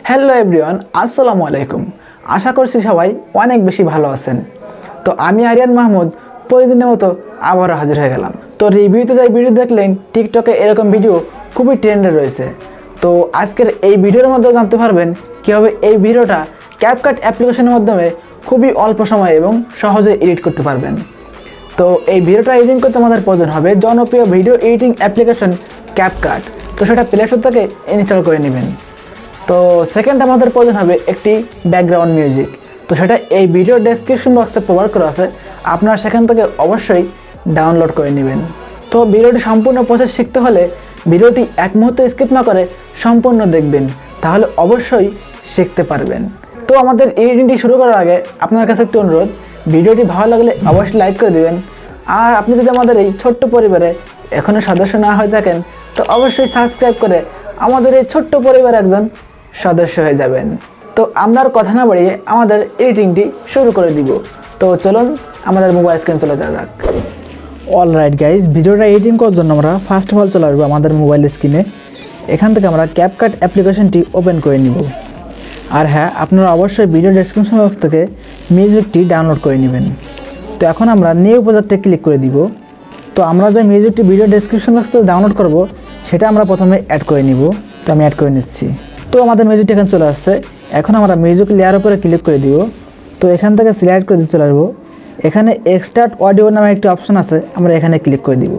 Hello everyone, আসসালামু আলাইকুম। আশা করছি সবাই অনেক বেশি ভালো আছেন। তো আমি আরিয়ান মাহমুদ প্রতিদিনের মতো আবারও হাজির হয়ে গেলাম। তো রিভিউতে যাই ভিডিও দেখলেন, টিকটকে এরকম ভিডিও খুবই ট্রেন্ডে রয়েছে। তো আজকের এই ভিডিওর মধ্যে জানতে পারবেন কীভাবে এই ভিডিওটা ক্যাপকাট অ্যাপ্লিকেশনের মাধ্যমে খুবই অল্প সময় এবং সহজে এডিট করতে পারবেন। তো এই ভিডিওটা এডিটিং করতে আমাদের প্রয়োজন হবে জনপ্রিয় ভিডিও এডিটিং অ্যাপ্লিকেশন ক্যাপকাট। তো সেটা প্লে স্টোর থেকে ইনস্টল করে নেবেন। তো সেকেন্ড আমাদের প্রয়োজন হবে একটি ব্যাকগ্রাউন্ড মিউজিক। তো সেটা এই ভিডিও ডেসক্রিপশন বক্সে প্রোভাইড করা আছে, আপনারা সেখান থেকে অবশ্যই ডাউনলোড করে নেবেন। তো ভিডিওটি সম্পূর্ণ প্রসেস শিখতে হলে ভিডিওটি এক মুহূর্তে স্কিপ না করে সম্পূর্ণ দেখবেন, তাহলে অবশ্যই শিখতে পারবেন। তো আমাদের এডিটিংটি শুরু করার আগে আপনার কাছে একটি অনুরোধ, ভিডিওটি ভালো লাগলে অবশ্যই লাইক করে দেবেন। আর আপনি যদি আমাদের এই ছোট্ট পরিবারে এখনও সদস্য না হয়ে থাকেন তো অবশ্যই সাবস্ক্রাইব করে আমাদের এই ছোট্ট পরিবারে একজন সদস্য হয়ে যাবেন। তো আমরা আর কথা না বাড়িয়ে আমাদের এডিটিংটি শুরু করে দিব। তো চলুন আমাদের মোবাইল স্ক্রিন চলে যাওয়া যাক। অলরাইট গাইজ, ভিডিওটা এডিটিং করার জন্য আমরা ফার্স্ট অফ অল চলে আসবো আমাদের মোবাইল স্ক্রিনে। এখান থেকে আমরা ক্যাপকাট অ্যাপ্লিকেশনটি ওপেন করে নিব। আর হ্যাঁ, আপনারা অবশ্যই ভিডিও ডেসক্রিপশন বক্স থেকে মিউজিকটি ডাউনলোড করে নেবেন। তো এখন আমরা নিউ প্রজেক্টে ক্লিক করে দিব। তো আমরা যে মিউজিকটি ভিডিও ডেসক্রিপশন বক্স থেকে ডাউনলোড করব সেটা আমরা প্রথমে অ্যাড করে নিব। তো আমি অ্যাড করে নিচ্ছি। তো আমাদের মিউজিকটি এখানে চলে আসছে। এখন আমরা মিউজিক লেয়ার উপরে ক্লিক করে দিব। তো এখান থেকে সিলেক্ট করে দিয়ে চলে আসবো। এখানে এক্সট্রাক্ট অডিও নামে একটি অপশন আছে, আমরা এখানে ক্লিক করে দিব।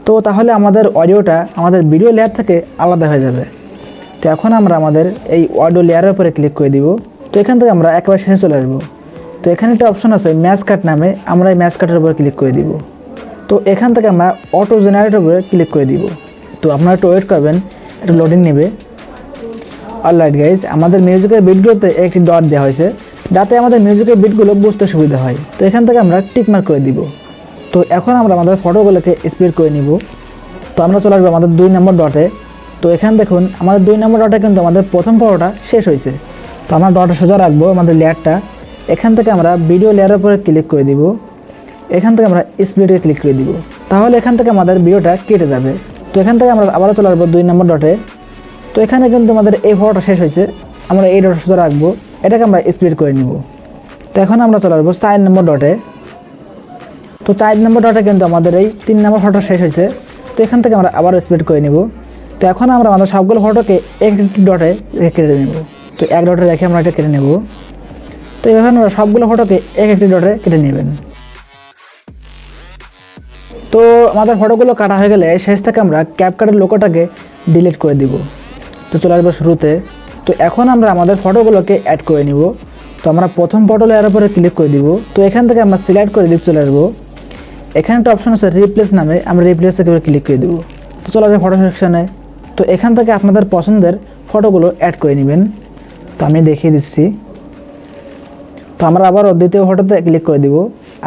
তো তাহলে আমাদের অডিওটা আমাদের ভিডিও লেয়ার থেকে আলাদা হয়ে যাবে। তো এখন আমরা আমাদের এই অডিও লেয়ারের উপরে ক্লিক করে দিব। তো এখান থেকে আমরা একেবারে শেষে চলে আসবো। তো এখানে একটা অপশন আছে ম্যাচ কাট নামে, আমরা এই ম্যাচ কাটের উপরে ক্লিক করে দিব। তো এখান থেকে আমরা অটো জেনারেটর উপরে ক্লিক করে দিব। তো আপনারা একটু ওয়েট করবেন, একটু লোডিং নেবে। অলরাইট গাইজ, আমাদের মিউজিকের বিটগুলোতে একটি ডট দেওয়া হয়েছে যাতে আমাদের মিউজিকের বিটগুলো বুঝতে সুবিধা হয়। তো এখান থেকে আমরা টিক মার্ক করে দিব। তো এখন আমরা আমাদের ফটোগুলোকে স্পিড করে নিব। তো আমরা চলে আসবো আমাদের 2 নম্বর ডটে। তো এখানে দেখুন আমাদের 2 নম্বর ডটে কিন্তু আমাদের প্রথম ফটোটা শেষ হয়েছে। তো আমরা ডটে সোজা রাখবো আমাদের লেয়ারটা। এখান থেকে আমরা ভিডিও লেয়ারের উপরে ক্লিক করে দিব। এখান থেকে আমরা স্পিডে ক্লিক করে দিব। তাহলে এখান থেকে আমাদের ভিডিওটা কেটে যাবে। তো এখান থেকে আমরা আবারও চলে আসবো 2 নম্বর ডটে। তো এখানে কিন্তু আমাদের এই ফটোটা শেষ হয়েছে, আমরা এই ডট সোজা রাখবো, এটাকে আমরা স্প্লিট করে নিব। তো এখন আমরা চলে আসবো 4 নম্বর ডটে। তো 4 নম্বর ডটে কিন্তু আমাদের এই 3 নম্বর ফটো শেষ হয়েছে। তো এখান থেকে আমরা আবার স্প্লিট করে নিব। তো এখন আমরা আমাদের সবগুলো ফটোকে একটি ডটে কেটে নেব। তো এক ডটে রেখে আমরা এটা কেটে নেব। তো এভাবে আমরা সবগুলো ফটোকে একটি ডটে কেটে নেবেন। তো আমাদের ফটোগুলো কাটা হয়ে গেলে শেষ থেকে আমরা ক্যাপকাটের লোগোটাকে ডিলিট করে দিব। তো চলে আসবো শুরুতে। তো এখন আমরা আমাদের ফটোগুলোকে অ্যাড করে নিব। তো আমরা প্রথম ফটো লেয়ারের উপরে ক্লিক করে দিব। তো এখান থেকে আমরা সিলেক্ট করে দিয়ে চলে আসবো। এখানে একটা অপশন আছে রিপ্লেস নামে, আমরা রিপ্লেস থেকে ক্লিক করে দিব। তো চলে আসবে ফটো সেকশনে। তো এখান থেকে আপনাদের পছন্দের ফটোগুলো অ্যাড করে নেবেন। তো আমি দেখিয়ে দিচ্ছি। তো আমরা আবারও দ্বিতীয় ফটোতে ক্লিক করে দিব,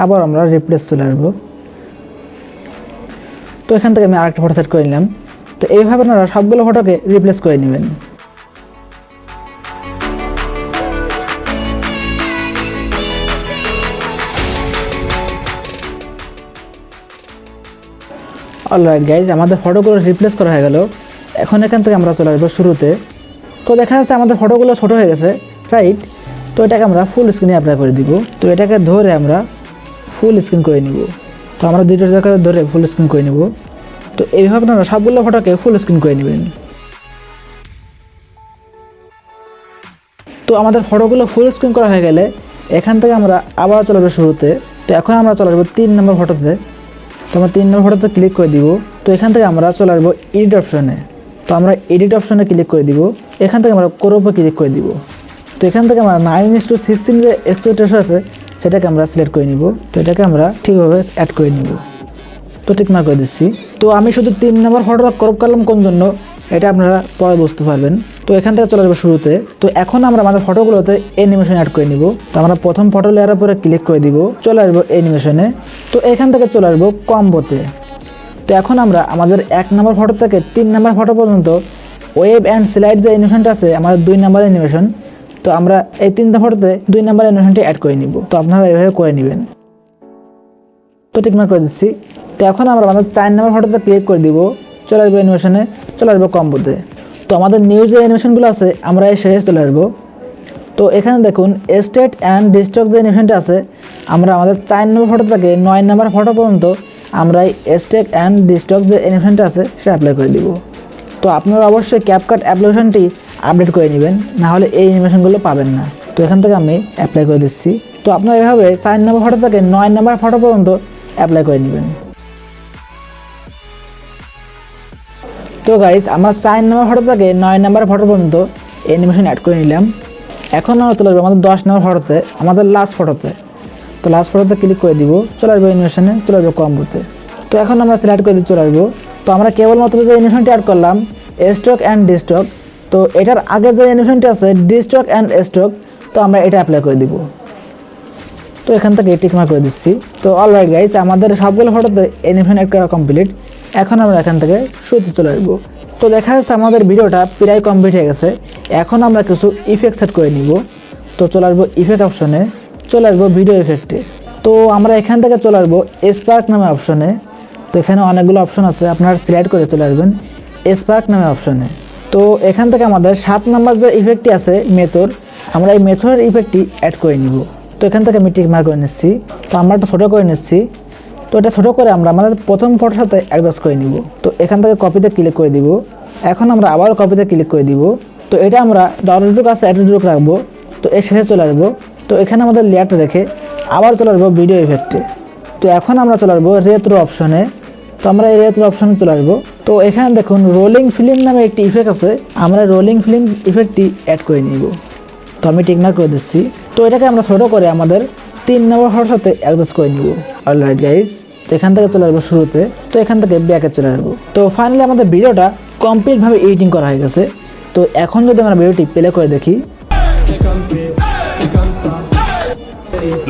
আবার আমরা রিপ্লেস চলে আসবো। তো এখান থেকে আমি আরেকটা ফটো সেট করে নিলাম। তো এইভাবে আপনারা সবগুলো ফটোকে রিপ্লেস করে নেবেন। অলরাইট গাইজ, আমাদের ফটোগুলো রিপ্লেস করা হয়ে গেল। এখন এখান থেকে আমরা চলে আসবো শুরুতে। তো দেখা যাচ্ছে আমাদের ফটোগুলো ছোটো হয়ে গেছে, রাইট। তো এটাকে আমরা ফুল স্ক্রিনে অ্যাপ্লাই করে দিব। তো এটাকে ধরে আমরা ফুল স্ক্রিন করে নিব। তো আমরা দুইটা জায়গায় ধরে ফুল স্ক্রিন করে নিব। তো এইভাবে আপনারা সবগুলো ফটোকে ফুল স্ক্রিন করে নেবেন। তো আমাদের ফটোগুলো ফুল স্ক্রিন করা হয়ে গেলে এখান থেকে আমরা আবার চলে আসবো শুরুতে। তো এখন আমরা চলে আসবো 3 নম্বর ফটোতে। তো আমরা 3 নম্বর ফটোতে ক্লিক করে দিব। তো এখান থেকে আমরা চলে আসবো এডিট অপশনে। তো আমরা এডিট অপশনে ক্লিক করে দিব। এখান থেকে আমরা ক্রপে ক্লিক করে দিব। তো এখান থেকে আমরা 9:16 যে এক্সপোর্ট রেশিও আছে সেটাকে আমরা সিলেক্ট করে নিব। তো এটাকে আমরা ঠিকভাবে অ্যাড করে নিব। তো টিক মার্ক করে দিচ্ছি। তো আমি শুধু 3 নম্বর ফটোটা ক্রপ করলাম কোন জন্য এটা আপনারা পরে বুঝতে পারবেন। তো এখান থেকে চলে আসবো শুরুতে। তো এখন আমরা আমাদের ফটোগুলোতে অ্যানিমেশন অ্যাড করে নিব। তো আমরা প্রথম ফটো লেয়ারের উপরে ক্লিক করে দিব, চলে আসবো অ্যানিমেশনে। তো এখান থেকে চলে আসবো কম্বোতে। তো এখন আমরা আমাদের 1 নম্বর ফটো থেকে 3 নম্বর ফটো পর্যন্ত ওয়েব অ্যান্ড স্লাইড যে অ্যানিমেশনটা আছে আমাদের 2 নম্বর অ্যানিমেশন। তো আমরা এই 3 ফটোতে 2 নম্বর অ্যানিমেশনটি অ্যাড করে নিব। তো আপনারা এভাবে করে নেবেন। তো টিক মার্ক করে দিচ্ছি। তো এখন আমরা আমাদের 4 নম্বর ফটোতে ক্লিক করে দিব, চলে আসবো অ্যানিমেশনে, চলে আসবো কম্বোতে। তো আমাদের নিউজ যে অ্যানিমেশনগুলো আছে আমরা এই শেষে চলে আসবো। তো এখানে দেখুন স্টেট অ্যান্ড ডিস্ট্রিক্ট যে অ্যানিমেশনটা আছে আমরা আমাদের 4 নম্বর ফটো থেকে 9 নম্বর ফটো পর্যন্ত আমরা এই স্টেট অ্যান্ড ডিস্ট্রিক্ট যে অ্যানিমেশনটা আছে সেটা অ্যাপ্লাই করে দিব। তো আপনারা অবশ্যই ক্যাপকাট অ্যাপ্লিকেশনটি আপডেট করে নেবেন, না হলে এই অ্যানিমেশনগুলো পাবেন না। তো এখান থেকে আমি অ্যাপ্লাই করে দিচ্ছি। তো আপনারা এভাবে 4 নম্বর ফটো থেকে 9 নম্বর ফটো পর্যন্ত অ্যাপ্লাই করে নেবেন। তো গাইস আমরা 4 নম্বর ফটো থেকে 9 নম্বর ফটো পর্যন্ত অ্যানিমেশন অ্যাড করে নিলাম। এখন আমরা চলে আসবো আমাদের 10 নম্বর ফটোতে, আমাদের লাস্ট ফটোতে। তো লাস্ট ফটোতে ক্লিক করে দিব, চলে আসবো অ্যানিমেশনে, চলে আসবো কম্বোতে। তো এখন আমরা সিলেক্ট করে দিয়ে চলে আসবো। তো আমরা কেবলমাত্র যে অ্যানিমেশনটি অ্যাড করলাম স্টক অ্যান্ড ডিস্টক, তো এটার আগে যে অ্যানিমেশনটি আছে ডিস্টক অ্যান্ড স্টক, তো আমরা এটা অ্যাপ্লাই করে দিব। তো এখান থেকে টিক মার্ক করে দিচ্ছি। তো অলরাইট গাইস আমাদের সবগুলো ফটোতে অ্যানিমেশন অ্যাড করা কমপ্লিট। এখন আমরা এখান থেকে শুরুতে চলে আসবো। তো দেখা যাচ্ছে আমাদের ভিডিওটা প্রায় কমপ্লিট হয়ে গেছে। এখন আমরা কিছু ইফেক্ট সেট করে নিব। তো চলে আসবো ইফেক্ট অপশনে, চলে আসবো ভিডিও ইফেক্টে। তো আমরা এখান থেকে চলে আসবো স্পার্ক নামে অপশনে। তো এখানে অনেকগুলো অপশন আছে, আপনারা সিলেক্ট করে চলে আসবেন স্পার্ক নামে অপশনে। তো এখান থেকে আমাদের 7 নম্বর যে ইফেক্টটি আছে মেথড, আমরা এই মেথডের ইফেক্টটি অ্যাড করে নিব। তো এখান থেকে আমি টিক মার্ক করে নিচ্ছি। তো আমরা একটা ছোটো করে নিচ্ছি। তো এটা ছোটো করে আমরা আমাদের প্রথম ফটোর সাথে অ্যাডজাস্ট করে নিব। তো এখান থেকে কপিতে ক্লিক করে দিব। এখন আমরা আবারও কপিতে ক্লিক করে দিব। তো এটা আমরা যতটুকু আছে এতটুকু রাখবো। তো এর শেষে চলে আসবো। তো এখানে আমাদের লেয়ারটা রেখে আবার চলে আসবো ভিডিও ইফেক্টে। তো এখন আমরা চলে আসবো রেট্রো অপশনে। তো আমরা এই রেট্রো অপশনে চলে আসবো। তো এখানে দেখুন রোলিং ফিল্ম নামে একটি ইফেক্ট আছে, আমরা রোলিং ফিল্ম ইফেক্টটি অ্যাড করে নিব। তো আমি টিক মার্ক করে দিচ্ছি। তো এটাকে আমরা ছোটো করে আমাদের 3 নম্বর ফটোর সাথে অ্যাডজাস্ট করে নিব। অলরাইট গাইস, তো এখান থেকে চলে আসবো শুরুতে। তো এখান থেকে ব্যাকে চলে আসবো। তো ফাইনালি আমাদের ভিডিওটা কমপ্লিটভাবে এডিটিং করা হয়ে গেছে। তো এখন যদি আমরা ভিডিওটি প্লে করে দেখি,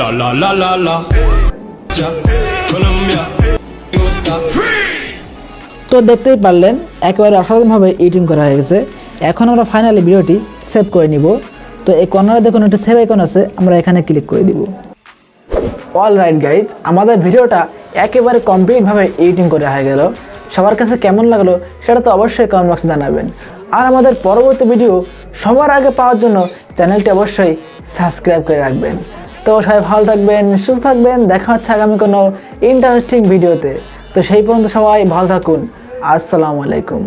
La la la la la. Colombia. তো দেখতেই পারলেন একেবারে অসাধারণভাবে এডিটিং করা হয়ে গেছে। এখন আমরা ফাইনালি ভিডিওটি সেভ করে নিব। তো এই কর্নারে দেখুন একটা সেভ আইকন আছে, আমরা এখানে ক্লিক করে দিব। অলরাইট গাইজ, আমাদের ভিডিওটা একেবারে কমপ্লিটভাবে এডিটিং করা হয়ে গেল। সবার কাছে কেমন লাগলো সেটা তো অবশ্যই কমেন্ট বক্সে জানাবেন। আর আমাদের পরবর্তী ভিডিও সবার আগে পাওয়ার জন্য চ্যানেলটি অবশ্যই সাবস্ক্রাইব করে রাখবেন। তো সবাই ভালো থাকবেন, সুস্থ থাকবেন। দেখা হচ্ছে আগামী কোনো ইন্টারেস্টিং ভিডিওতে। তো সেই পর্যন্ত সবাই ভালো থাকুন। আসসালামু আলাইকুম।